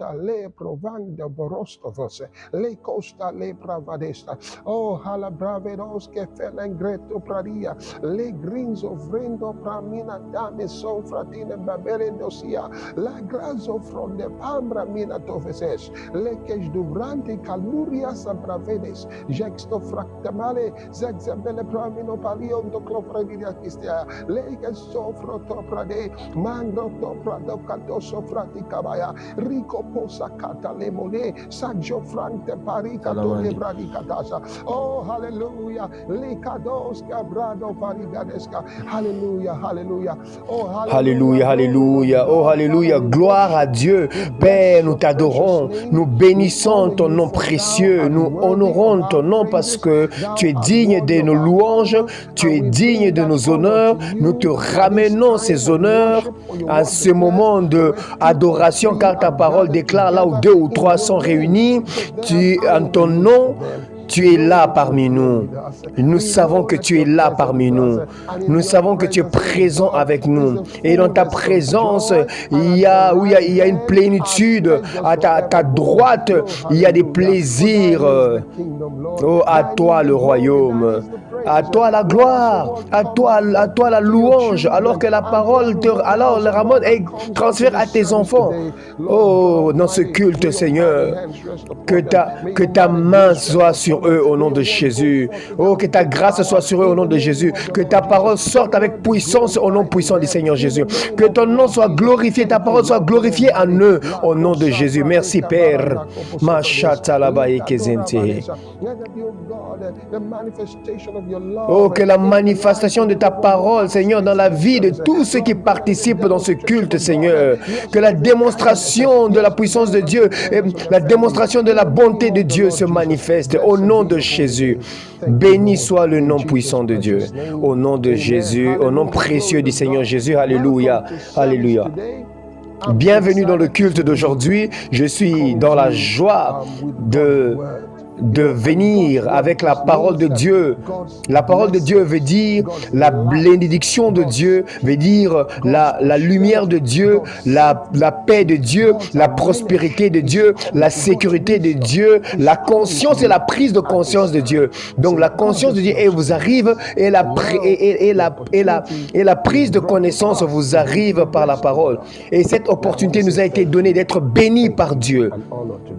costa le provando borostovos, le costa le bravadesta, oh halabravedos que felengreto pradia, le grinzo vrendo pramina dame sofratine baberendosia, la grazo fronde pambra mina tofeses, le quej duvrante caluria sabravedes, jexto fractamale, zexembele pramino palion do clofredidia kistia, le que sofro toprade, mangro toprado canto sofrati cabaya, rico posa cata lemone, saggio frante parica to lebradi catasa, oh hallelujah, licados cabrado parigadesca, hallelujah, hallelujah, oh Alléluia, alléluia, oh alléluia, gloire à Dieu. Père, nous t'adorons, nous bénissons ton nom précieux, nous honorons ton nom parce que tu es digne de nos louanges, tu es digne de nos honneurs. Nous te ramenons ces honneurs à ce moment de adoration car ta parole déclare là où 2 ou 3 sont réunis, en ton nom, tu es là parmi nous. Nous savons que tu es là parmi nous. Nous savons que tu es présent avec nous. Et dans ta présence, il y a une plénitude. À ta droite, il y a des plaisirs. Oh, à toi le royaume. À toi la gloire, à toi la louange, alors que la parole alors le ramon est transféré à tes enfants. Oh, dans ce culte, Seigneur, que ta main soit sur eux au nom de Jésus. Oh, que ta grâce soit sur eux au nom de Jésus. Que ta parole sorte avec puissance au nom puissant du Seigneur Jésus. Que ton nom soit glorifié, ta parole soit glorifiée en eux au nom de Jésus. Merci Père. Oh, que la manifestation de ta parole, Seigneur, dans la vie de tous ceux qui participent dans ce culte, Seigneur, que la démonstration de la puissance de Dieu, la démonstration de la bonté de Dieu se manifeste au nom de Jésus. Béni soit le nom puissant de Dieu, au nom de Jésus, au nom précieux du Seigneur Jésus. Alléluia, alléluia. Bienvenue dans le culte d'aujourd'hui. Je suis dans la joie de venir avec la parole de Dieu. La parole de Dieu veut dire la bénédiction de Dieu, veut dire la lumière de Dieu, la paix de Dieu, la prospérité de Dieu, la sécurité de Dieu, la conscience et la prise de conscience de Dieu. Donc la conscience de Dieu vous arrive et la prise de connaissance vous arrive par la parole. Et cette opportunité nous a été donnée d'être bénis par Dieu.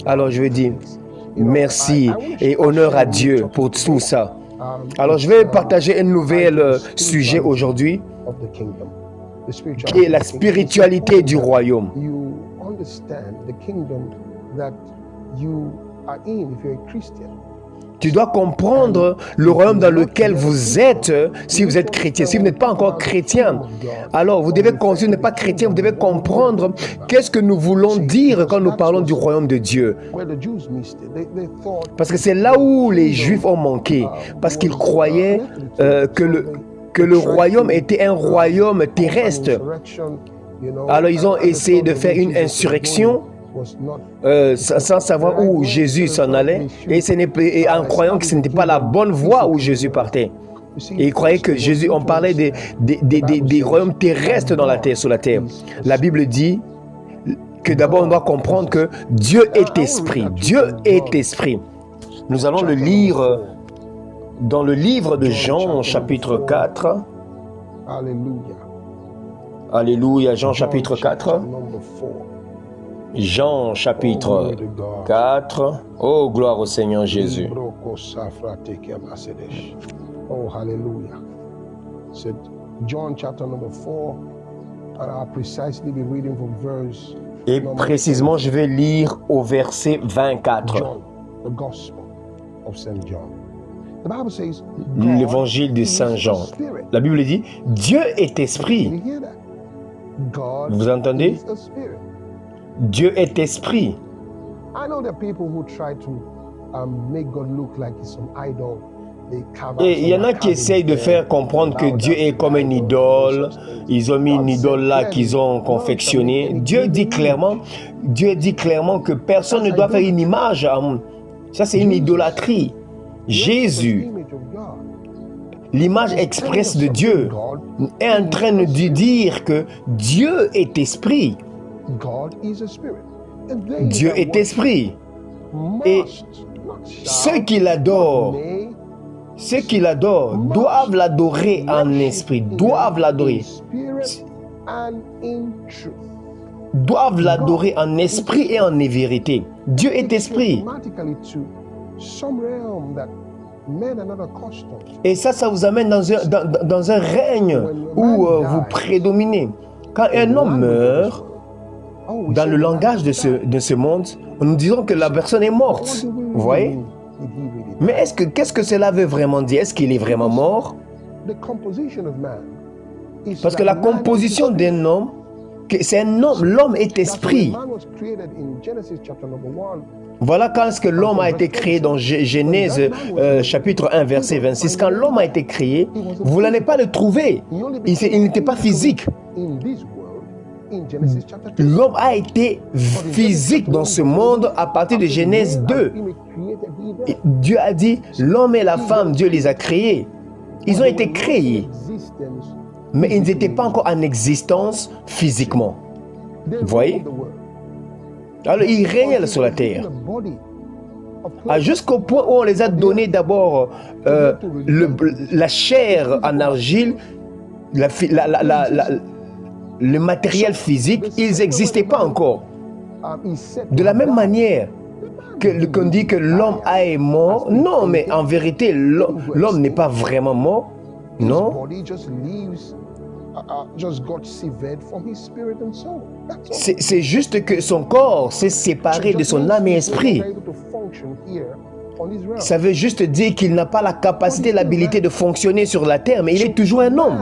Alors je veux dire merci et honneur à Dieu pour tout ça. Alors, je vais partager un nouvel sujet aujourd'hui, qui est la spiritualité du royaume. Tu dois comprendre le royaume dans lequel vous êtes si vous êtes chrétien. Si vous n'êtes pas encore chrétien, alors si vous n'êtes pas chrétien, vous devez comprendre qu'est-ce que nous voulons dire quand nous parlons du royaume de Dieu. Parce que c'est là où les Juifs ont manqué. Parce qu'ils croyaient que le royaume était un royaume terrestre. Alors ils ont essayé de faire une insurrection sans savoir où Jésus s'en allait et en croyant que ce n'était pas la bonne voie où Jésus partait. Et ils croyaient que Jésus, on parlait des royaumes terrestres dans la terre, sur la terre. La Bible dit que d'abord on doit comprendre que Dieu est esprit. Dieu est esprit. Nous allons le lire dans le livre de Jean, chapitre 4. Alléluia. Alléluia, Jean chapitre 4. Jean chapitre 4. Oh, gloire au Seigneur Jésus. Oh, hallelujah. So, John chapter number 4, and I'll precisely be reading from verse. Et précisément, je vais lire au verset 24. John, the Gospel of Saint John. The Bible says, l'évangile de Saint Jean. La Bible dit, Dieu est esprit. Vous entendez? Dieu est esprit. Et il y en a qui essayent de faire comprendre que Dieu est comme une idole. Ils ont mis une idole là qu'ils ont confectionnée. Dieu dit clairement que personne ne doit faire une image. Ça, c'est une idolâtrie. Jésus, l'image expresse de Dieu, est en train de dire que Dieu est esprit. Dieu est esprit. Et ceux qui l'adorent doivent l'adorer en esprit, doivent l'adorer en esprit et en vérité. Dieu est esprit. Et ça vous amène dans un règne où vous prédominez. Quand un homme meurt, dans le langage de ce monde, nous disons que la personne est morte. Vous voyez? Mais qu'est-ce que cela veut vraiment dire? Est-ce qu'il est vraiment mort? Parce que la composition d'un homme, c'est un homme, l'homme est esprit. Voilà quand est-ce que l'homme a été créé dans Genèse chapitre 1 verset 26. Quand l'homme a été créé, vous n'allez pas le trouver. Il n'était pas physique. L'homme a été physique dans ce monde à partir de Genèse 2. Et Dieu a dit, l'homme et la femme, Dieu les a créés. Ils ont été créés, mais ils n'étaient pas encore en existence physiquement. Vous voyez? Alors, ils régnaient sur la terre. Jusqu'au point où on les a donné d'abord la chair en argile, le matériel physique, ils n'existaient pas encore. De la même manière qu'on dit que l'homme est mort, non, mais en vérité, l'homme n'est pas vraiment mort, non. C'est juste que son corps s'est séparé de son âme et esprit. Ça veut juste dire qu'il n'a pas la capacité, l'habilité de fonctionner sur la terre, mais il est toujours un homme.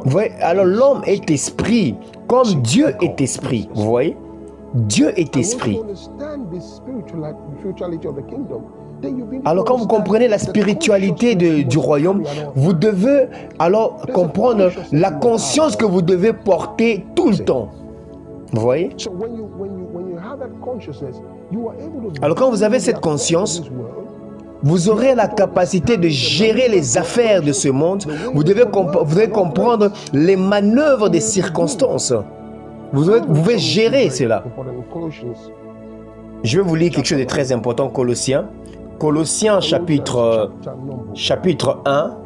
Vous voyez, alors l'homme est esprit, comme Dieu est esprit. Vous voyez, Dieu est esprit. Alors quand vous comprenez la spiritualité du royaume, vous devez alors comprendre la conscience que vous devez porter tout le temps. Vous voyez? Alors quand vous avez cette conscience, vous aurez la capacité de gérer les affaires de ce monde. Vous devez comprendre les manœuvres des circonstances. Vous pouvez gérer cela. Je vais vous lire quelque chose de très important, Colossiens. Colossiens chapitre 1.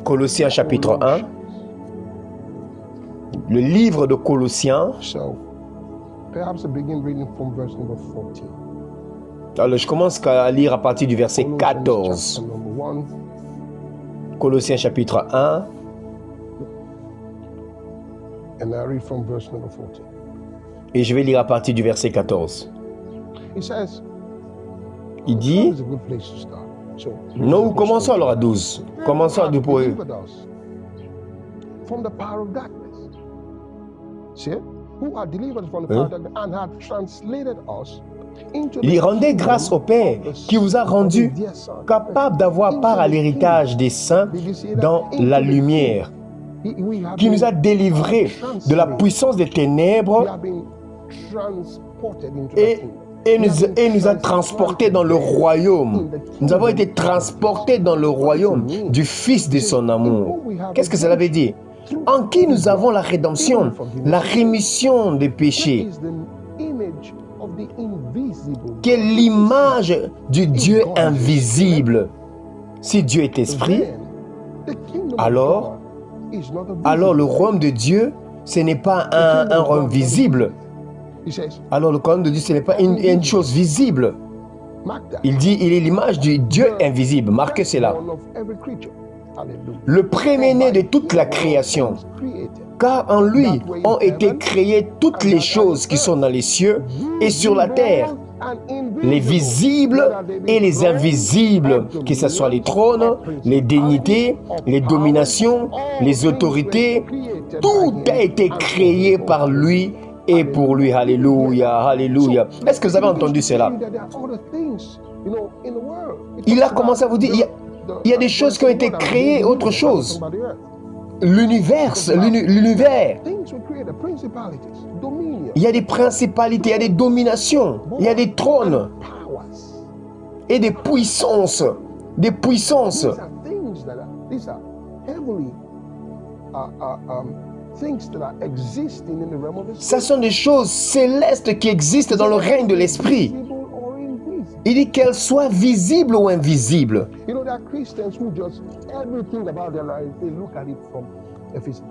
Colossiens chapitre 1. Le livre de Colossiens. Alors, je commence à lire à partir du verset 14. Colossiens chapitre 1. Et je vais lire à partir du verset 14. Il dit, nous commençons alors à 12. Commençons à 12 pour eux. Il rendait grâce au Père qui vous a rendu capable d'avoir part à l'héritage des saints dans la lumière, qui nous a délivrés de la puissance des ténèbres et nous a transportés dans le royaume. Nous avons été transportés dans le royaume du Fils de son amour. Qu'est-ce que cela veut dire? En qui nous avons la rédemption, la rémission des péchés, qui est l'image du Dieu invisible. Si Dieu est esprit, alors le royaume de Dieu, ce n'est pas un royaume visible. Alors le royaume de Dieu, ce n'est pas une chose visible. Il dit, il est l'image du Dieu invisible. Marquez cela. Le premier-né de toute la création. Car en lui ont été créées toutes les choses qui sont dans les cieux et sur la terre, les visibles et les invisibles, que ce soit les trônes, les dignités, les dominations, les autorités, tout a été créé par lui et pour lui. Alléluia, alléluia. Est-ce que vous avez entendu cela? Il a commencé à vous dire, il y a des choses qui ont été créées, autre chose. L'univers. Il y a des principalités, il y a des dominations, il y a des trônes et des puissances. Des puissances. things that are existing in the realm of the Ça spirit. sont des choses célestes qui existent dans le règne de l'esprit. Visible or invisible. Il dit qu'elles soient visibles ou invisibles. You know, there are Christians who just, everything about their life, they look at it from a physical.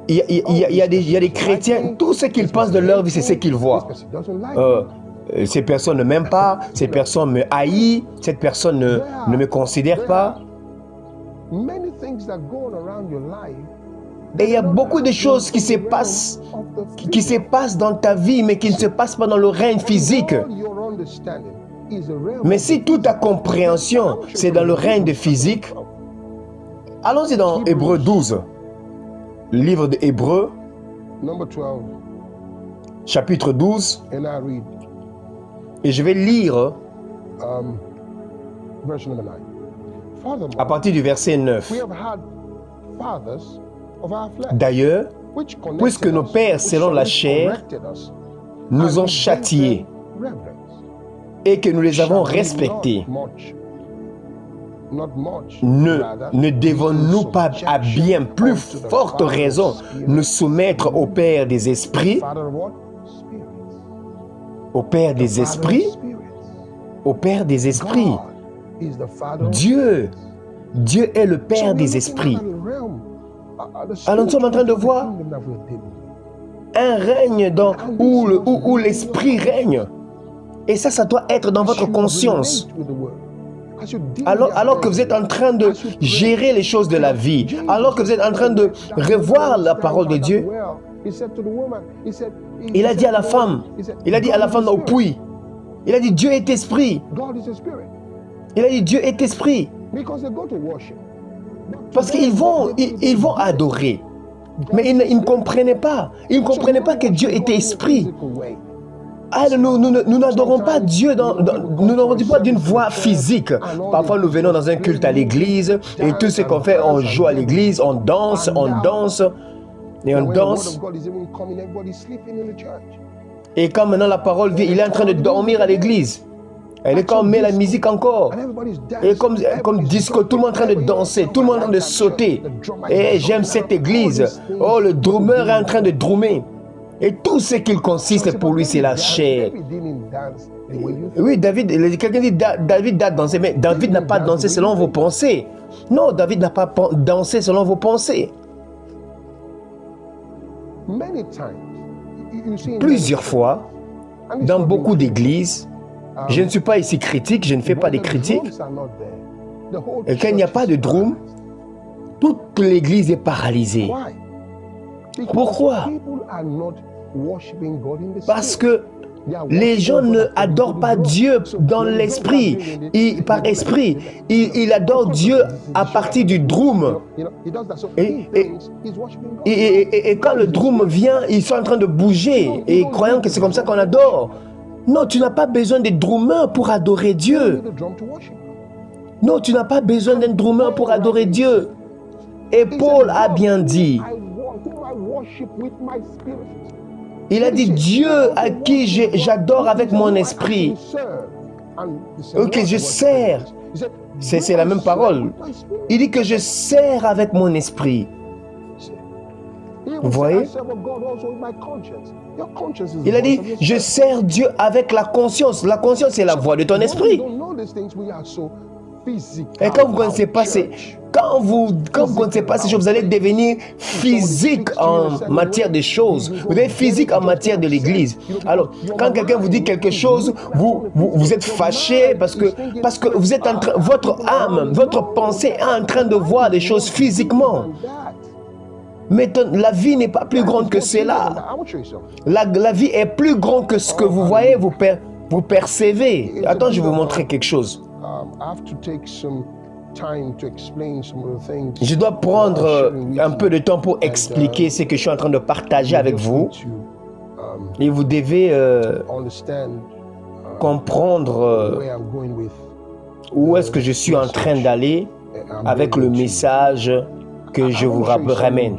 Il y a des chrétiens, tout ce qu'ils pensent de leur vie, c'est ce qu'ils voient. This person doesn't like me. Ces personnes ne m'aiment pas, ces personnes me haïssent, cette personne ne me considère pas. Many things that go on around your life. Et il y a beaucoup de choses qui se passent dans ta vie, mais qui ne se passent pas dans le règne physique. All your understanding is a realm. Mais si toute ta compréhension, c'est dans le règne de physique, allons-y dans Hébreux 12, livre de Hébreux, Number 12, chapitre 12, and I read et je vais lire verse number 9. à Furthermore, partir du verset 9. we have had fathers of our flesh, D'ailleurs, which connected puisque nos us, pères, which selon la chair, corrected us, nous and ont we châtiés gave them reverence. et que nous les avons Shall we respectés, not much, ne rather, devons-nous pas à bien plus unto the forte Father of raison spirits, nous soumettre au Père des esprits, Father of what? Spirits. au Père des Father of esprits, spirits. au Père des esprits? God is the Father of Dieu est le So Père we're des looking esprits. at the realm, the Alors nous sommes en train de spiritual voir kingdom that we're dealing with. un règne où l'esprit règne. Et ça doit être dans votre conscience. Alors que vous êtes en train de gérer les choses de la vie, alors que vous êtes en train de revoir la parole de Dieu, il a dit à la femme au puits, il a dit Dieu est esprit. Il a dit Dieu est esprit. Parce qu'ils vont adorer. Mais ils ne comprenaient pas. Ils ne comprenaient pas que Dieu était esprit. Ah, nous n'adorons pas Dieu, nous n'adorons pas d'une voix physique. Parfois, nous venons dans un culte à l'église et tout ce qu'on fait, on joue à l'église, on danse et on danse. Et quand maintenant la parole vient, il est en train de dormir à l'église. Et quand on met la musique encore, et comme disco, tout le monde est en train de danser, tout le monde est en train de sauter. Et j'aime cette église. Oh, le drummer est en train de drummer. Et tout ce qu'il consiste pour lui, c'est la chair. Oui, quelqu'un dit David a dansé, mais David n'a pas dansé selon vos pensées. Non, David n'a pas dansé selon vos pensées. Plusieurs fois, dans beaucoup d'églises, je ne suis pas ici critique, je ne fais pas des critiques. Et quand il n'y a pas de drum, toute l'église est paralysée. Pourquoi? Parce que les gens ne adorent pas Dieu dans l'esprit, par esprit. Ils adorent Dieu à partir du drum. Et quand le drum vient, ils sont en train de bouger et croyant que c'est comme ça qu'on adore. Non, tu n'as pas besoin de drummer pour adorer Dieu. Non, tu n'as pas besoin d'un drummer pour adorer Dieu. Et Paul a bien dit, il a dit Dieu à qui j'adore avec mon esprit, que je sers. C'est la même parole. Il dit que je sers avec mon esprit. Vous voyez? Il a dit, je sers Dieu avec la conscience. La conscience, c'est la voix de ton esprit. Et quand vous ne connaissez pas quand vous connaissez pas ces choses, vous allez devenir physique en matière de choses. Vous êtes physique en matière de l'église. Alors, quand quelqu'un vous dit quelque chose, vous êtes fâché parce que vous êtes votre âme, votre pensée est en train de voir des choses physiquement. Mais la vie n'est pas plus grande que cela. La vie est plus grande que ce que vous voyez, vous percevez. Attends, je vais vous montrer quelque chose. Je dois prendre un peu de temps pour expliquer ce que je suis en train de partager avec vous. Et vous devez comprendre où est-ce que je suis en train d'aller avec le message que je vous ramène.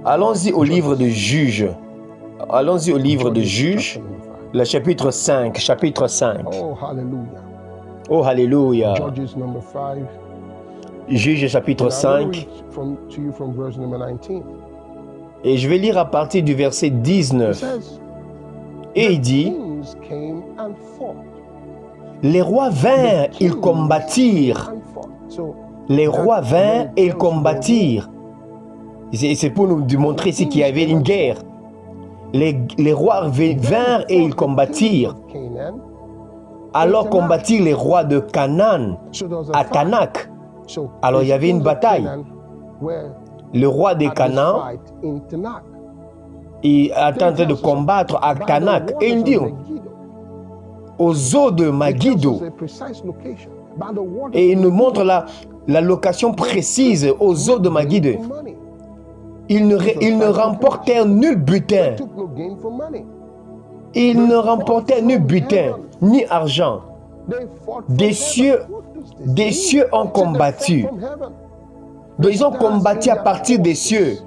Allons-y au livre de Juges. Allons-y au livre de Juges, le chapitre 5. Oh, hallelujah. Oh, alléluia. Juge chapitre And I will 5. read to you from verse number 19. Et je vais lire à partir du verset It 19. says, Et il "The dit, kings came and fought. les rois vinrent, The ils kings combattirent. and fought." So, Les rois that vinrent already et ils tells you combattirent. C'est pour nous démontrer ici qu'il y avait une guerre. Les rois vinrent et ils combattirent. Canaan. Alors combattirent les rois de Canaan So there was à a fight. Tanak. So Alors, il y avait une kings of bataille. Canaan were Le roi de at this Canaan fight in Tanakh. est en train de combattre à By the Tanak. Et il waters dit of Megiddo. aux eaux de It tells Magiddo. us a precise location. By the waters Et il of nous Megiddo. montre la location précise aux eaux de Magiddo. For money. Ils ne remportèrent nul butin. They took no gain for money. Ils ne remportèrent nul butin, ni argent. They fought from Des heaven. cieux, What does this des mean? cieux ont It said they combattu. fought from heaven. Donc ils ont combattu à partir des cieux.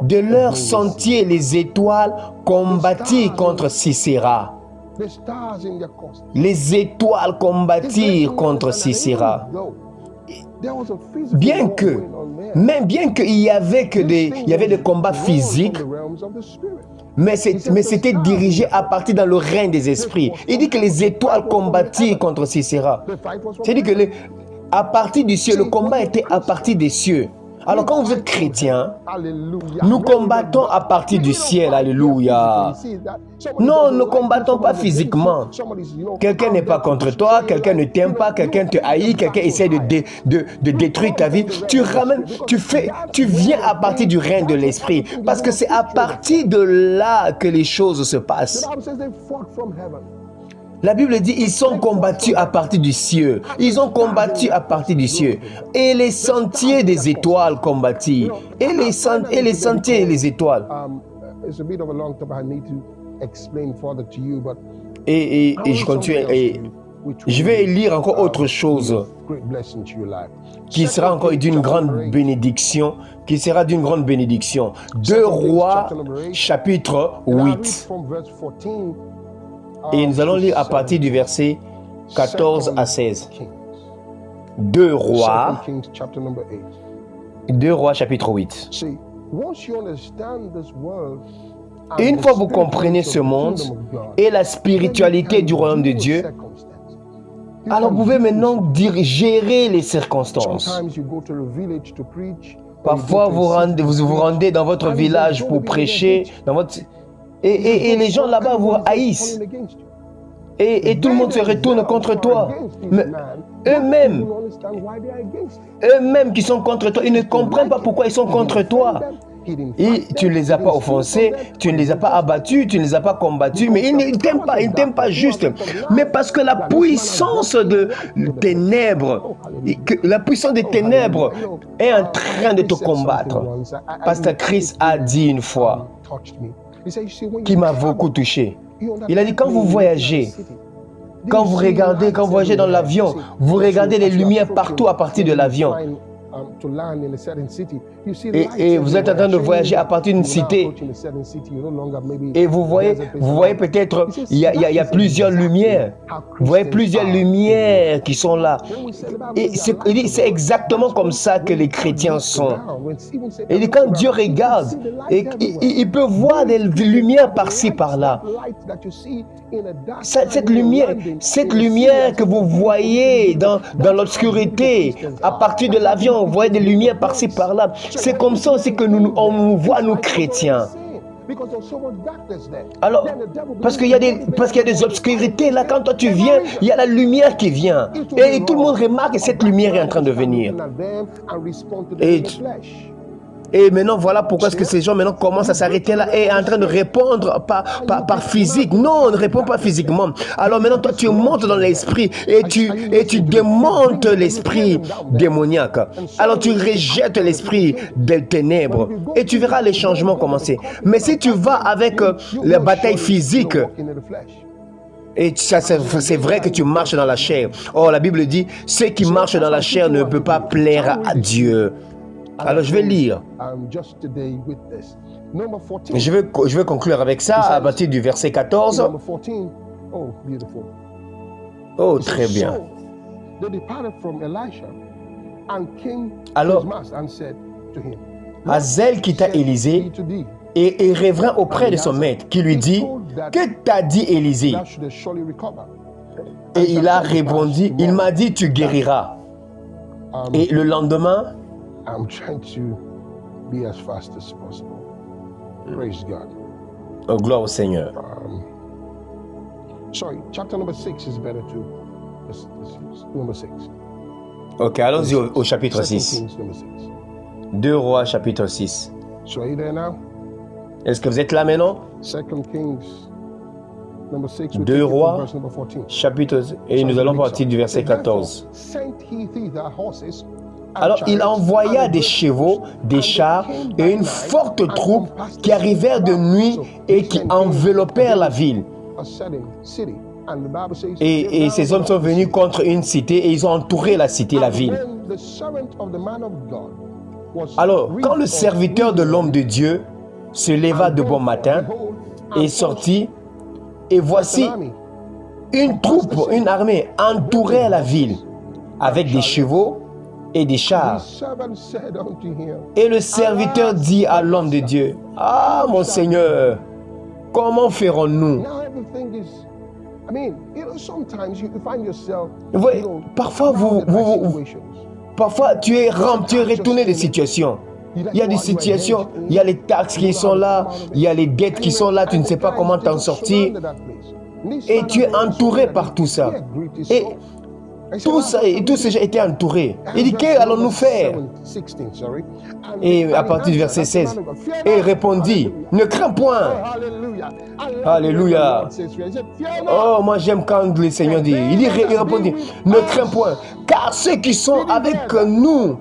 De leur sentier, les étoiles combattirent contre Sisera. The stars in their course. Les étoiles combattirent contre Sisera. Bien que, même bien qu'il y avait des combats physiques, mais c'était dirigé à partir dans le règne des esprits. Il dit que les étoiles combattirent contre Sisera. C'est-à-dire que à partir du ciel, le combat était à partir des cieux. Alors quand vous êtes chrétien, nous combattons à partir du ciel, alléluia. Non, ne combattons pas physiquement. Quelqu'un n'est pas contre toi, quelqu'un ne t'aime pas, quelqu'un te haït, quelqu'un essaie de détruire ta vie. Tu viens à partir du règne de l'esprit. Parce que c'est à partir de là que les choses se passent. La Bible dit ils sont combattus à partir du ciel. Ils ont combattu à partir du ciel. Et les sentiers des étoiles combattirent. Et les sentiers et les étoiles. Et je continue. Et je vais lire encore autre chose qui sera encore d'une grande bénédiction. Qui sera d'une grande bénédiction. 2 Rois, chapitre 8. Et nous allons lire à partir du verset 14 à 16. 2 Rois, 2 Rois chapitre 8. Et une fois que vous comprenez ce monde et la spiritualité du royaume de Dieu, alors vous pouvez maintenant gérer les circonstances. Parfois, vous vous rendez dans votre village pour prêcher, et les gens là-bas vous haïssent. Et tout le monde se retourne contre toi. Mais eux-mêmes qui sont contre toi, ils ne comprennent pas pourquoi ils sont contre toi. Et tu ne les as pas offensés, tu ne les as pas abattus, tu ne les as pas combattus, mais ils ne t'aiment pas juste. Mais parce que la puissance des ténèbres est en train de te combattre. Pasteur Chris a dit une fois, qui m'a beaucoup touché. Il a dit, quand vous voyagez, quand vous voyagez dans l'avion, vous regardez les lumières partout à partir de l'avion. Et vous êtes en train de voyager à partir d'une cité. Et vous voyez peut-être, il y a plusieurs lumières. Vous voyez plusieurs lumières qui sont là. Et c'est exactement comme ça que les chrétiens sont. Et quand Dieu regarde, il peut voir des lumières par-ci, par-là. Cette lumière que vous voyez dans l'obscurité, à partir de l'avion, vous voyez des lumières par-ci, par-là. C'est comme ça aussi que on voit nous chrétiens. Alors, parce qu'il y a des obscurités, là, quand toi tu viens, il y a la lumière qui vient. Et tout le monde remarque que cette lumière est en train de venir. Et maintenant, voilà pourquoi est-ce que ces gens maintenant commencent à s'arrêter là et en train de répondre par physique. Non, on ne répond pas physiquement. Alors maintenant, toi, tu montes dans l'esprit et tu démontes l'esprit démoniaque. Alors tu rejettes l'esprit des ténèbres et tu verras les changements commencer. Mais si tu vas avec la bataille physique, et ça, c'est vrai que tu marches dans la chair. Or, la Bible dit, ceux qui marchent dans la chair ne peuvent pas plaire à Dieu. Alors je vais lire. Je vais conclure avec ça à partir du verset 14. Oh, très bien. Alors, Hazaël quitta Élisée et revint auprès de son maître, qui lui dit, « Que t'a dit Élisée ?» Et il a répondu, « Il m'a dit, tu guériras. » Et le lendemain, oh, gloire au Seigneur. Chapter number 6 is better too. Number 6. Ok, allons-y au chapitre 6. 2 Rois, chapitre 6. So are you there now? Est-ce que vous êtes là maintenant? 2 Kings, number 6. 2 Rois, chapitre 6. Et nous allons partir du verset 14. Alors il envoya des chevaux, des chars et une forte troupe qui arrivèrent de nuit et qui enveloppèrent la ville. Et ces hommes sont venus contre une cité et ils ont entouré la cité, la ville. Alors, quand le serviteur de l'homme de Dieu se leva de bon matin et sortit, et voici une troupe, une armée entourait la ville avec des chevaux et des chars. Et le serviteur dit à l'homme de Dieu, « Ah, mon Seigneur, comment ferons-nous? » Vous voyez, parfois, parfois tu es retourné des situations. Il y a des situations, il y a les taxes qui sont là, il y a les dettes qui sont là, tu ne sais pas comment t'en sortir. Et tu es entouré par tout ça. Et tout ça a été entouré. Il dit, qu'allons-nous faire? Et à partir du verset 16, il répondit, ne crains point. Alléluia. Oh, moi j'aime quand le Seigneur dit, il répondit, ne crains point, car ceux qui sont avec nous,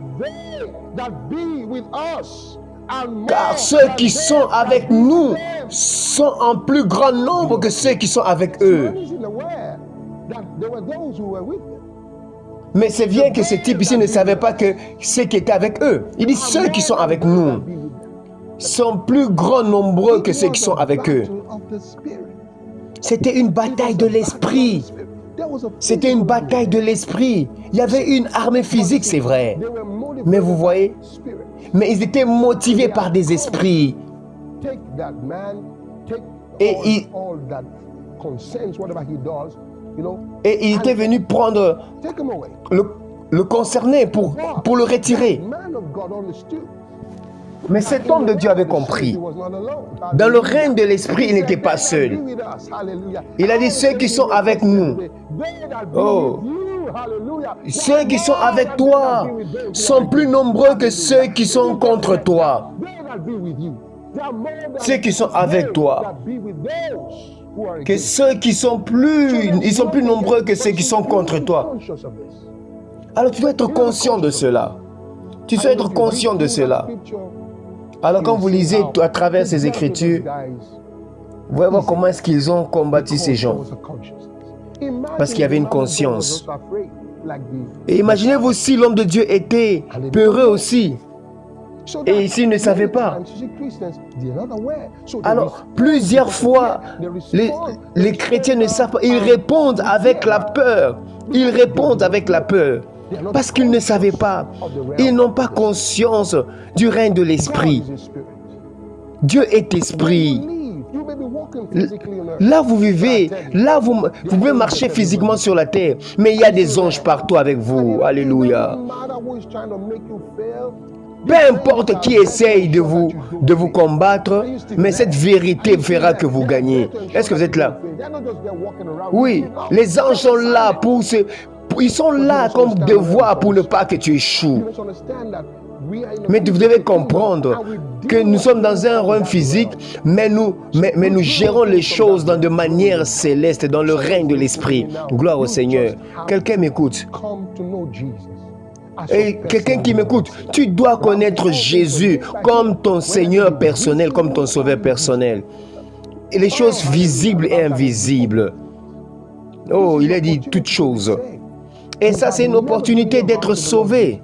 car ceux qui sont avec nous sont en plus grand nombre que ceux qui sont avec eux. Mais c'est bien que ce type ici ne savait pas que ceux qui étaient avec eux. Il dit ceux qui sont avec nous sont plus grands nombreux que ceux qui sont avec eux. C'était une bataille de l'esprit. C'était une bataille de l'esprit. Il y avait une armée physique, c'est vrai. Mais vous voyez, mais ils étaient motivés par des esprits. Et il était venu prendre le concerné pour le retirer. Mais cet homme de Dieu avait compris. Dans le règne de l'esprit, il n'était pas seul. Il a dit, ceux qui sont avec nous, oh, ceux qui sont avec toi sont plus nombreux que ceux qui sont contre toi. Ceux qui sont avec toi, que ceux qui sont plus, ils sont plus nombreux que ceux qui sont contre toi. Alors tu dois être conscient de cela. Tu dois être conscient de cela. Alors quand vous lisez à travers ces écritures, vous allez voir comment est-ce qu'ils ont combattu ces gens. Parce qu'il y avait une conscience. Et imaginez-vous si l'homme de Dieu était peureux aussi. Et s'il ne savait pas. Alors, plusieurs fois, les chrétiens ne savent pas. Ils répondent avec la peur. Ils répondent avec la peur. Parce qu'ils ne savaient pas. Ils n'ont pas conscience du règne de l'esprit. Dieu est esprit. Là, vous vivez. Là, vous pouvez marcher physiquement sur la terre. Mais il y a des anges partout avec vous. Alléluia. Peu importe qui essaye de vous combattre, mais cette vérité fera que vous gagnez. Est-ce que vous êtes là? Oui, les anges sont là ils sont là comme devoir pour ne pas que tu échoues. Mais vous devez comprendre que nous sommes dans un règne physique, mais nous gérons les choses dans de manière céleste, dans le règne de l'esprit. Gloire au Seigneur. Quelqu'un m'écoute. Et quelqu'un qui m'écoute, tu dois connaître Jésus comme ton Seigneur personnel, comme ton Sauveur personnel. Et les choses visibles et invisibles. Oh, il a dit toutes choses. Et ça, c'est une opportunité d'être sauvé.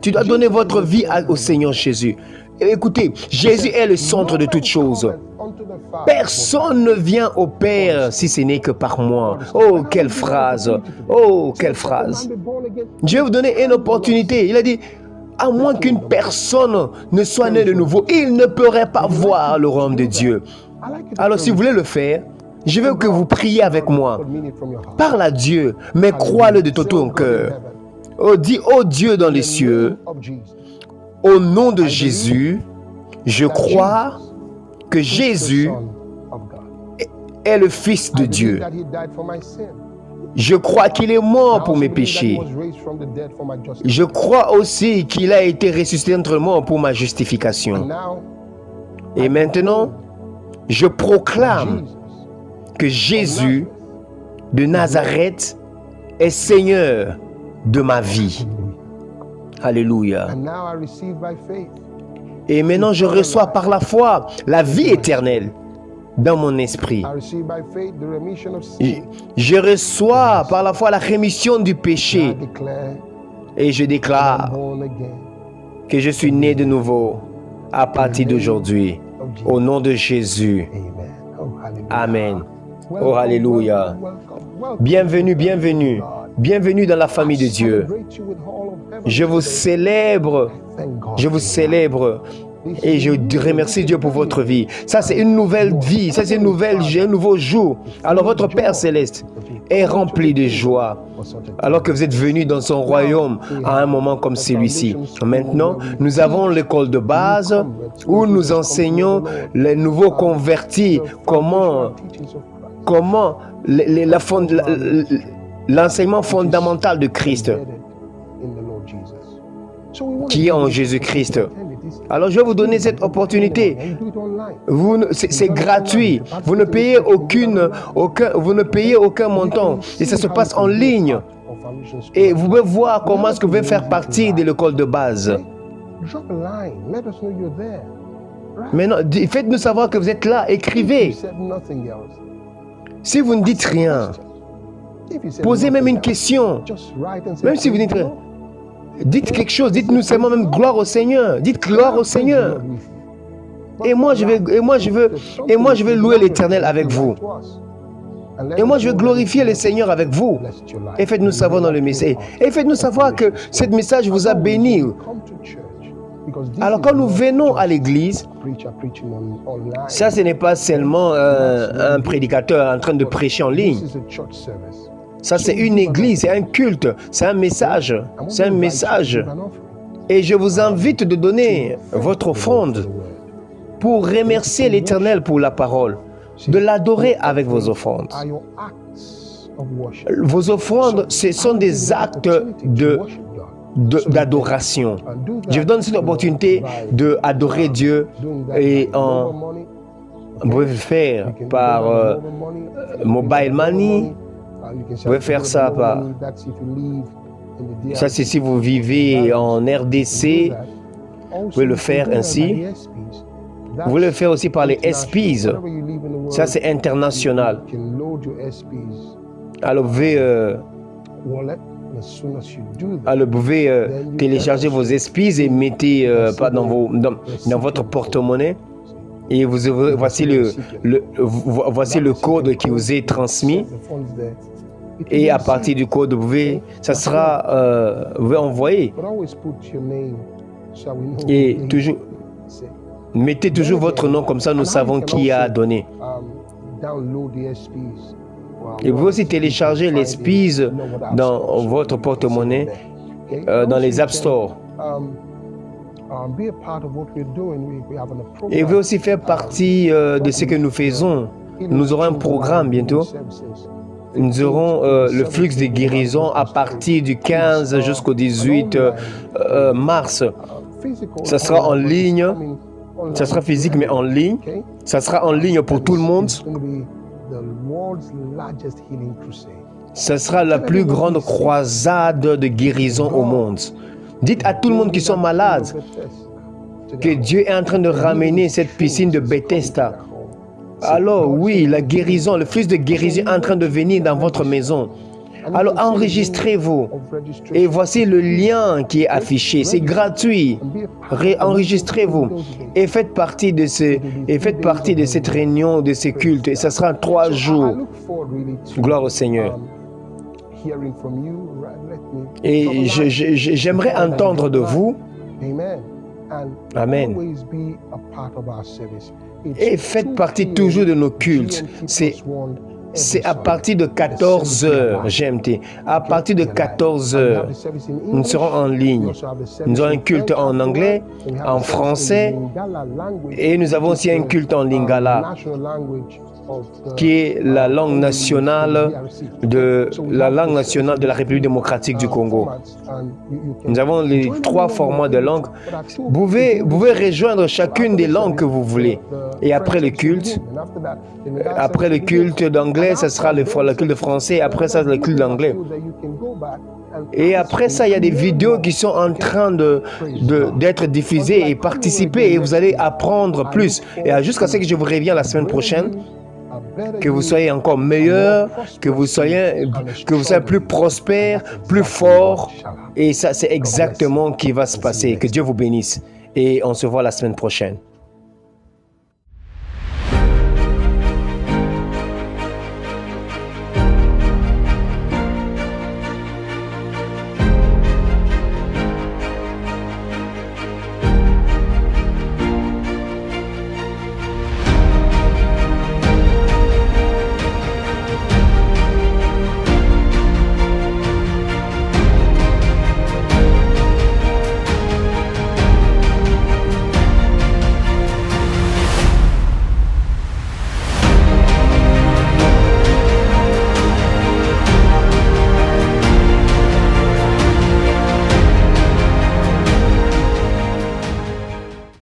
Tu dois donner votre vie au Seigneur Jésus. Et écoutez, Jésus est le centre de toutes choses. Personne ne vient au Père si ce n'est que par moi. Oh, quelle phrase! Oh, quelle phrase! Je vais vous donner une opportunité. Il a dit, à moins qu'une personne ne soit née de nouveau, il ne pourrait pas voir le royaume de Dieu. Alors, si vous voulez le faire, je veux que vous priez avec moi. Parle à Dieu, mais crois-le de tout ton cœur. Oh, dis, oh Dieu dans les cieux, au nom de Jésus, je crois que Jésus est le Fils de Dieu. Je crois qu'il est mort pour mes péchés. Je crois aussi qu'il a été ressuscité entre morts pour ma justification. Et maintenant, je proclame que Jésus de Nazareth est Seigneur de ma vie. Alléluia. Et maintenant, je reçois par la foi la vie éternelle dans mon esprit. Je reçois par la foi la rémission du péché. Et je déclare que je suis né de nouveau à partir d'aujourd'hui. Au nom de Jésus. Amen. Oh, alléluia. Bienvenue, bienvenue. Bienvenue dans la famille de Dieu. Je vous célèbre. Je vous célèbre. Et je remercie Dieu pour votre vie. Ça, c'est une nouvelle vie. Ça, c'est un nouveau jour. Alors, votre Père Céleste est rempli de joie. Alors que vous êtes venus dans son royaume à un moment comme celui-ci. Maintenant, nous avons l'école de base où nous enseignons les nouveaux convertis comment l'enseignement fondamental de Christ qui est en Jésus-Christ. Alors, je vais vous donner cette opportunité. C'est gratuit. Vous ne payez aucun montant. Et ça se passe en ligne. Et vous pouvez voir comment est-ce que vous pouvez faire partie de l'école de base. Maintenant, faites-nous savoir que vous êtes là. Écrivez. Si vous ne dites rien, posez même une question. Même si vous dites rien. Dites quelque chose, dites-nous seulement même gloire au Seigneur. Dites gloire au Seigneur. Et moi je veux louer l'Éternel avec vous. Et moi je veux glorifier le Seigneur avec vous. Et faites-nous savoir dans le message. Et faites-nous savoir que ce message vous a béni. Alors quand nous venons à l'église, ça ce n'est pas seulement un prédicateur en train de prêcher en ligne. Ça, c'est une église, c'est un culte, c'est un message. C'est un message. Et je vous invite de donner votre offrande pour remercier l'Éternel pour la parole, de l'adorer avec vos offrandes. Vos offrandes, ce sont des actes d'adoration. Je vous donne cette opportunité d'adorer Dieu et vous pouvez le faire par mobile money. Vous pouvez faire ça par... Ça, c'est si vous vivez en RDC, vous pouvez le faire ainsi. Vous pouvez le faire aussi par les SPs. Ça, c'est international. Alors, vous pouvez télécharger vos SPs et mettez dans votre porte-monnaie. Et voici le code qui vous est transmis. Et à partir du code, vous pouvez envoyer. Et toujours, mettez toujours votre nom, comme ça nous savons qui a donné. Et vous pouvez aussi télécharger les SPIS dans votre porte-monnaie, dans les App Store. Et vous pouvez aussi faire partie de ce que nous faisons. Nous aurons un programme bientôt. Nous aurons le flux de guérison à partir du 15 jusqu'au 18 mars. Ça sera en ligne. Ça sera physique, mais en ligne. Ça sera en ligne pour tout le monde. Ça sera la plus grande croisade de guérison au monde. Dites à tout le monde qui sont malades que Dieu est en train de ramener cette piscine de Bethesda. Alors oui, la guérison, le flux de guérison est en train de venir dans votre maison. Alors enregistrez-vous. Et voici le lien qui est affiché. C'est gratuit. Enregistrez-vous et faites partie de cette réunion, de ces cultes. Et ça sera 3 jours. Gloire au Seigneur. Et j'aimerais entendre de vous. Amen. Et faites partie toujours de nos cultes. C'est à partir de 14 heures, GMT. À partir de 14 heures, nous serons en ligne. Nous avons un culte en anglais, en français, et nous avons aussi un culte en lingala, qui est la langue nationale de la République démocratique du Congo. Nous avons les 3 formats de langue. Vous pouvez rejoindre chacune des langues que vous voulez. Et après le culte d'anglais, ça sera le culte français. Et après ça, le culte d'anglais. Et après ça, il y a des vidéos qui sont en train d'être diffusées et participer. Et vous allez apprendre plus. Et jusqu'à ce que je vous revienne la semaine prochaine, que vous soyez encore meilleur, que vous soyez plus prospère, plus fort. Et ça, c'est exactement ce qui va se passer. Que Dieu vous bénisse. Et on se voit la semaine prochaine.